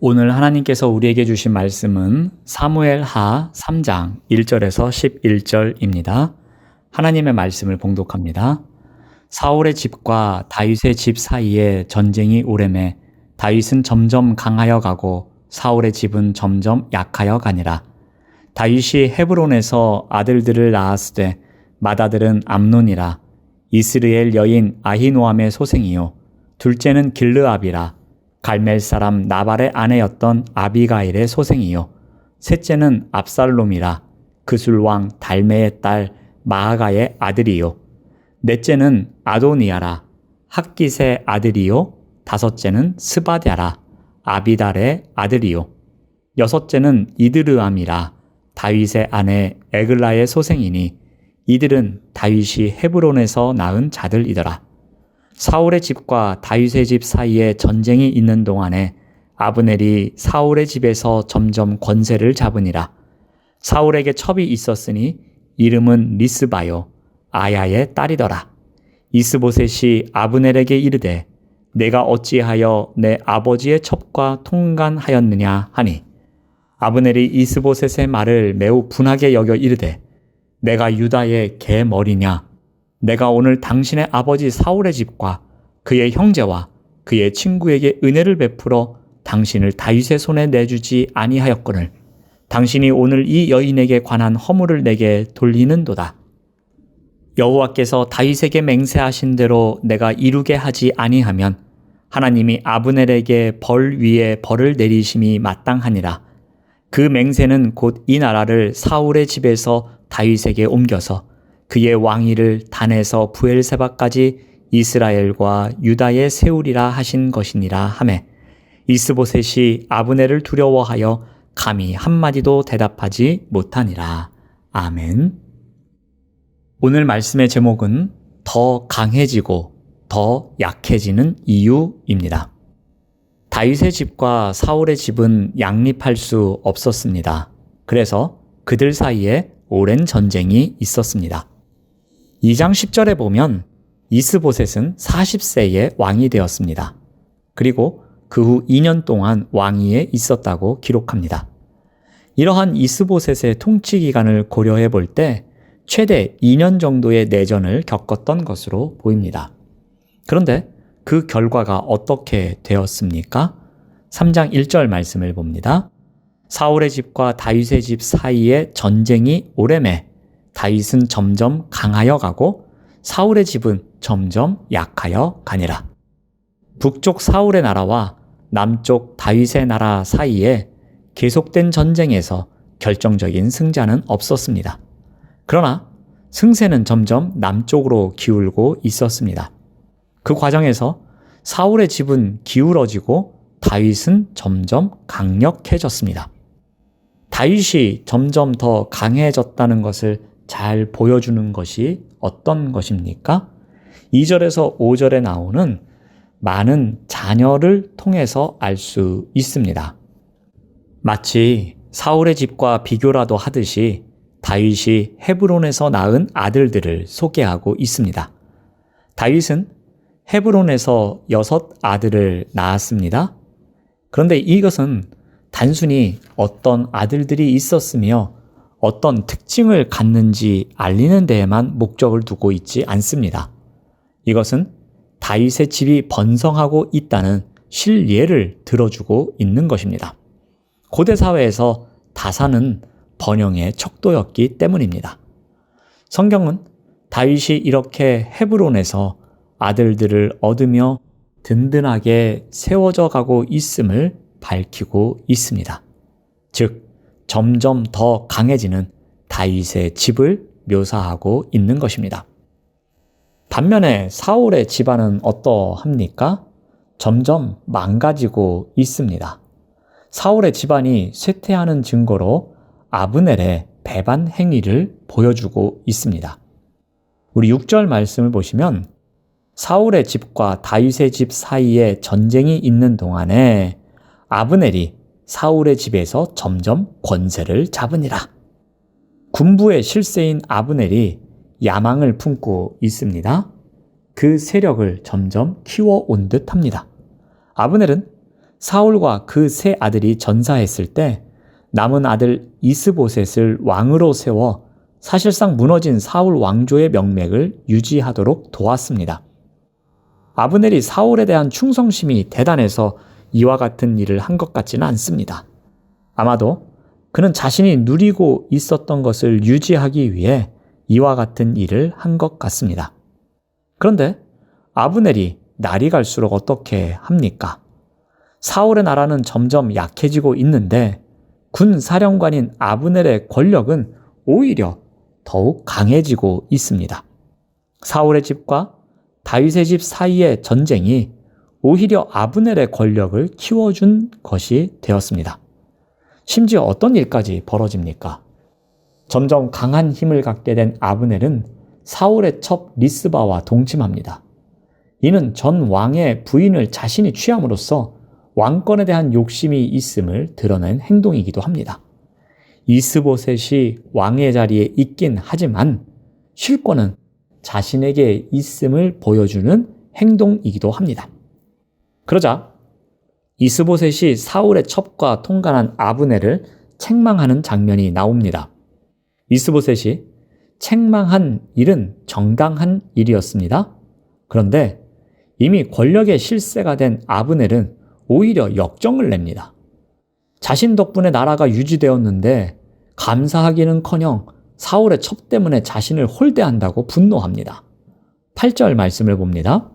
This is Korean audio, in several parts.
오늘 하나님께서 우리에게 주신 말씀은 사무엘하 3장 1절에서 11절입니다. 하나님의 말씀을 봉독합니다. 사울의 집과 다윗의 집 사이에 전쟁이 오래매 다윗은 점점 강하여 가고 사울의 집은 점점 약하여 가니라. 다윗이 헤브론에서 아들들을 낳았으되 맏아들은 암논이라. 이스라엘 여인 아히노암의 소생이요 둘째는 길르압이라. 갈멜 사람 나발의 아내였던 아비가일의 소생이요 셋째는 압살롬이라. 그술 왕 달메의 딸 마아가의 아들이요 넷째는 아도니아라. 학깃의 아들이요 다섯째는 스바랴라. 아비달의 아들이요 여섯째는 이드르암이라. 다윗의 아내 에글라의 소생이니 이들은 다윗이 헤브론에서 낳은 자들이더라. 사울의 집과 다윗의 집 사이에 전쟁이 있는 동안에 아브넬이 사울의 집에서 점점 권세를 잡으니라. 사울에게 첩이 있었으니 이름은 리스바요 아야의 딸이더라. 이스보셋이 아브넬에게 이르되 내가 어찌하여 내 아버지의 첩과 통간하였느냐 하니 아브넬이 이스보셋의 말을 매우 분하게 여겨 이르되 내가 유다의 개머리냐. 내가 오늘 당신의 아버지 사울의 집과 그의 형제와 그의 친구에게 은혜를 베풀어 당신을 다윗의 손에 내주지 아니하였거늘 당신이 오늘 이 여인에게 관한 허물을 내게 돌리는도다. 여호와께서 다윗에게 맹세하신 대로 내가 이루게 하지 아니하면 하나님이 아브넬에게 벌 위에 벌을 내리심이 마땅하니라. 그 맹세는 곧 이 나라를 사울의 집에서 다윗에게 옮겨서 그의 왕위를 단에서 부엘세바까지 이스라엘과 유다에 세우리라 하신 것이니라 하매 이스보셋이 아브넬을 두려워하여 감히 한마디도 대답하지 못하니라. 아멘. 오늘 말씀의 제목은 더 강해지고 더 약해지는 이유입니다. 다윗의 집과 사울의 집은 양립할 수 없었습니다. 그래서 그들 사이에 오랜 전쟁이 있었습니다. 2장 10절에 보면 이스보셋은 40세에 왕이 되었습니다. 그리고 그 후 2년 동안 왕위에 있었다고 기록합니다. 이러한 이스보셋의 통치 기간을 고려해 볼 때 최대 2년 정도의 내전을 겪었던 것으로 보입니다. 그런데 그 결과가 어떻게 되었습니까? 3장 1절 말씀을 봅니다. 사울의 집과 다윗의 집 사이에 전쟁이 오래매 다윗은 점점 강하여 가고 사울의 집은 점점 약하여 가니라. 북쪽 사울의 나라와 남쪽 다윗의 나라 사이에 계속된 전쟁에서 결정적인 승자는 없었습니다. 그러나 승세는 점점 남쪽으로 기울고 있었습니다. 그 과정에서 사울의 집은 기울어지고 다윗은 점점 강력해졌습니다. 다윗이 점점 더 강해졌다는 것을 잘 보여주는 것이 어떤 것입니까? 2절에서 5절에 나오는 많은 자녀를 통해서 알 수 있습니다. 마치 사울의 집과 비교라도 하듯이 다윗이 헤브론에서 낳은 아들들을 소개하고 있습니다. 다윗은 헤브론에서 6 아들을 낳았습니다. 그런데 이것은 단순히 어떤 아들들이 있었으며 어떤 특징을 갖는지 알리는 데에만 목적을 두고 있지 않습니다. 이것은 다윗의 집이 번성하고 있다는 실예를 들어주고 있는 것입니다. 고대 사회에서 다산은 번영의 척도였기 때문입니다. 성경은 다윗이 이렇게 헤브론에서 아들들을 얻으며 든든하게 세워져 가고 있음을 밝히고 있습니다. 즉, 점점 더 강해지는 다윗의 집을 묘사하고 있는 것입니다. 반면에 사울의 집안은 어떠합니까? 점점 망가지고 있습니다. 사울의 집안이 쇠퇴하는 증거로 아브넬의 배반 행위를 보여주고 있습니다. 우리 6절 말씀을 보시면 사울의 집과 다윗의 집 사이에 전쟁이 있는 동안에 아브넬이 사울의 집에서 점점 권세를 잡으니라. 군부의 실세인 아브넬이 야망을 품고 있습니다. 그 세력을 점점 키워온 듯합니다. 아브넬은 사울과 그 세 아들이 전사했을 때 남은 아들 이스보셋을 왕으로 세워 사실상 무너진 사울 왕조의 명맥을 유지하도록 도왔습니다. 아브넬이 사울에 대한 충성심이 대단해서 이와 같은 일을 한 것 같지는 않습니다. 아마도 그는 자신이 누리고 있었던 것을 유지하기 위해 이와 같은 일을 한 것 같습니다. 그런데 아브넬이 날이 갈수록 어떻게 합니까? 사울의 나라는 점점 약해지고 있는데 군 사령관인 아브넬의 권력은 오히려 더욱 강해지고 있습니다. 사울의 집과 다윗의 집 사이의 전쟁이 오히려 아브넬의 권력을 키워준 것이 되었습니다. 심지어 어떤 일까지 벌어집니까? 점점 강한 힘을 갖게 된 아브넬은 사울의 첩 리스바와 동침합니다. 이는 전 왕의 부인을 자신이 취함으로써 왕권에 대한 욕심이 있음을 드러낸 행동이기도 합니다. 이스보셋이 왕의 자리에 있긴 하지만 실권은 자신에게 있음을 보여주는 행동이기도 합니다. 그러자 이스보셋이 사울의 첩과 통관한 아브넬을 책망하는 장면이 나옵니다. 이스보셋이 책망한 일은 정당한 일이었습니다. 그런데 이미 권력의 실세가 된 아브넬은 오히려 역정을 냅니다. 자신 덕분에 나라가 유지되었는데 감사하기는커녕 사울의 첩 때문에 자신을 홀대한다고 분노합니다. 8절 말씀을 봅니다.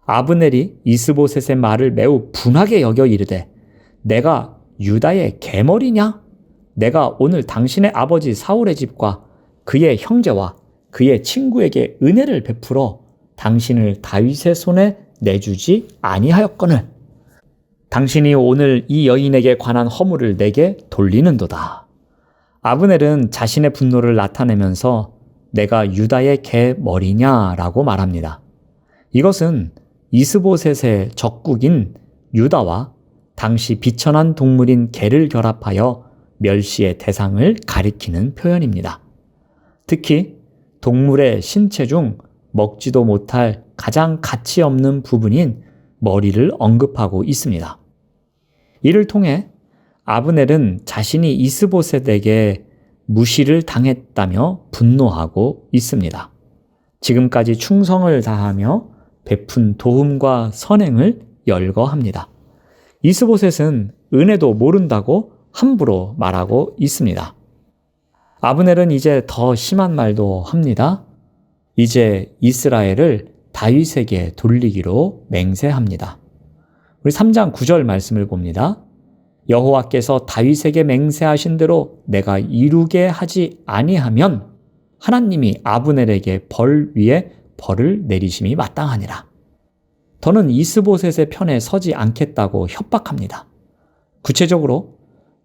아브넬이 이스보셋의 말을 매우 분하게 여겨 이르되 내가 유다의 개머리냐? 내가 오늘 당신의 아버지 사울의 집과 그의 형제와 그의 친구에게 은혜를 베풀어 당신을 다윗의 손에 내주지 아니하였거늘 당신이 오늘 이 여인에게 관한 허물을 내게 돌리는도다. 아브넬은 자신의 분노를 나타내면서 내가 유다의 개머리냐라고 말합니다. 이것은 이스보셋의 적국인 유다와 당시 비천한 동물인 개를 결합하여 멸시의 대상을 가리키는 표현입니다. 특히 동물의 신체 중 먹지도 못할 가장 가치 없는 부분인 머리를 언급하고 있습니다. 이를 통해 아브넬은 자신이 이스보셋에게 무시를 당했다며 분노하고 있습니다. 지금까지 충성을 다하며 베푼 도움과 선행을 열거합니다. 이스보셋은 은혜도 모른다고 함부로 말하고 있습니다. 아브넬은 이제 더 심한 말도 합니다. 이제 이스라엘을 다윗에게 돌리기로 맹세합니다. 우리 3장 9절 말씀을 봅니다. 여호와께서 다윗에게 맹세하신 대로 내가 이루게 하지 아니하면 하나님이 아브넬에게 벌 위에 벌을 내리심이 마땅하니라. 더는 이스보셋의 편에 서지 않겠다고 협박합니다. 구체적으로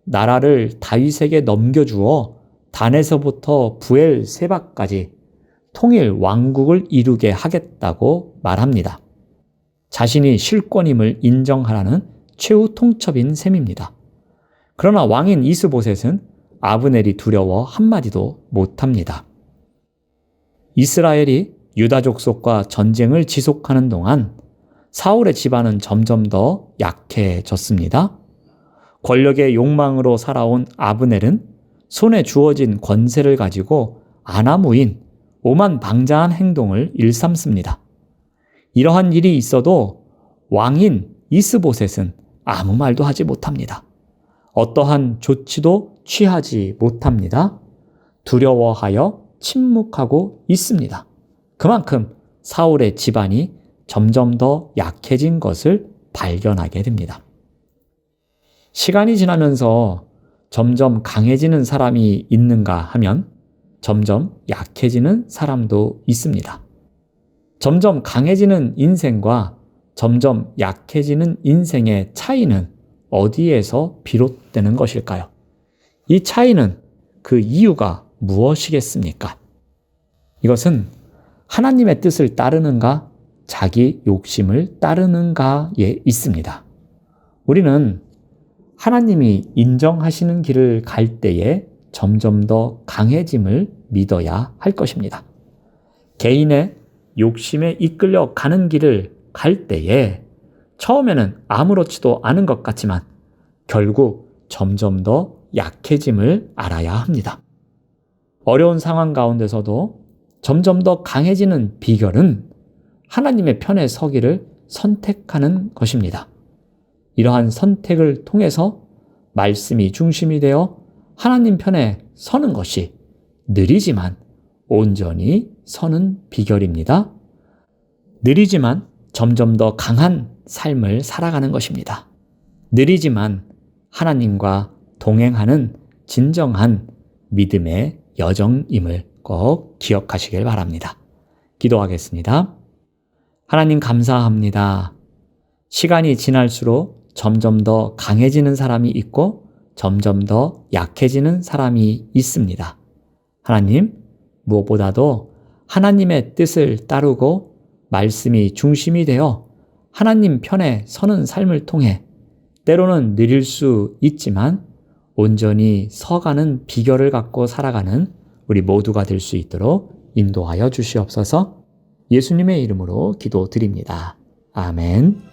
나라를 다윗에게 넘겨주어 단에서부터 부엘세바까지 통일 왕국을 이루게 하겠다고 말합니다. 자신이 실권임을 인정하라는 최후 통첩인 셈입니다. 그러나 왕인 이스보셋은 아브넬이 두려워 한마디도 못합니다. 이스라엘이 유다 족속과 전쟁을 지속하는 동안 사울의 집안은 점점 더 약해졌습니다. 권력의 욕망으로 살아온 아브넬은 손에 주어진 권세를 가지고 아나무인 오만방자한 행동을 일삼습니다. 이러한 일이 있어도 왕인 이스보셋은 아무 말도 하지 못합니다. 어떠한 조치도 취하지 못합니다. 두려워하여 침묵하고 있습니다. 그만큼 사울의 집안이 점점 더 약해진 것을 발견하게 됩니다. 시간이 지나면서 점점 강해지는 사람이 있는가 하면 점점 약해지는 사람도 있습니다. 점점 강해지는 인생과 점점 약해지는 인생의 차이는 어디에서 비롯되는 것일까요? 이 차이는 그 이유가 무엇이겠습니까? 이것은 하나님의 뜻을 따르는가, 자기 욕심을 따르는가에 있습니다. 우리는 하나님이 인정하시는 길을 갈 때에 점점 더 강해짐을 믿어야 할 것입니다. 개인의 욕심에 이끌려 가는 길을 갈 때에 처음에는 아무렇지도 않은 것 같지만 결국 점점 더 약해짐을 알아야 합니다. 어려운 상황 가운데서도 점점 더 강해지는 비결은 하나님의 편에 서기를 선택하는 것입니다. 이러한 선택을 통해서 말씀이 중심이 되어 하나님 편에 서는 것이 느리지만 온전히 서는 비결입니다. 느리지만 점점 더 강한 삶을 살아가는 것입니다. 느리지만 하나님과 동행하는 진정한 믿음의 여정임을 꼭 기억하시길 바랍니다. 기도하겠습니다. 하나님 감사합니다. 시간이 지날수록 점점 더 강해지는 사람이 있고 점점 더 약해지는 사람이 있습니다. 하나님, 무엇보다도 하나님의 뜻을 따르고 말씀이 중심이 되어 하나님 편에 서는 삶을 통해 때로는 느릴 수 있지만 온전히 서가는 비결을 갖고 살아가는 우리 모두가 될 수 있도록 인도하여 주시옵소서. 예수님의 이름으로 기도드립니다. 아멘.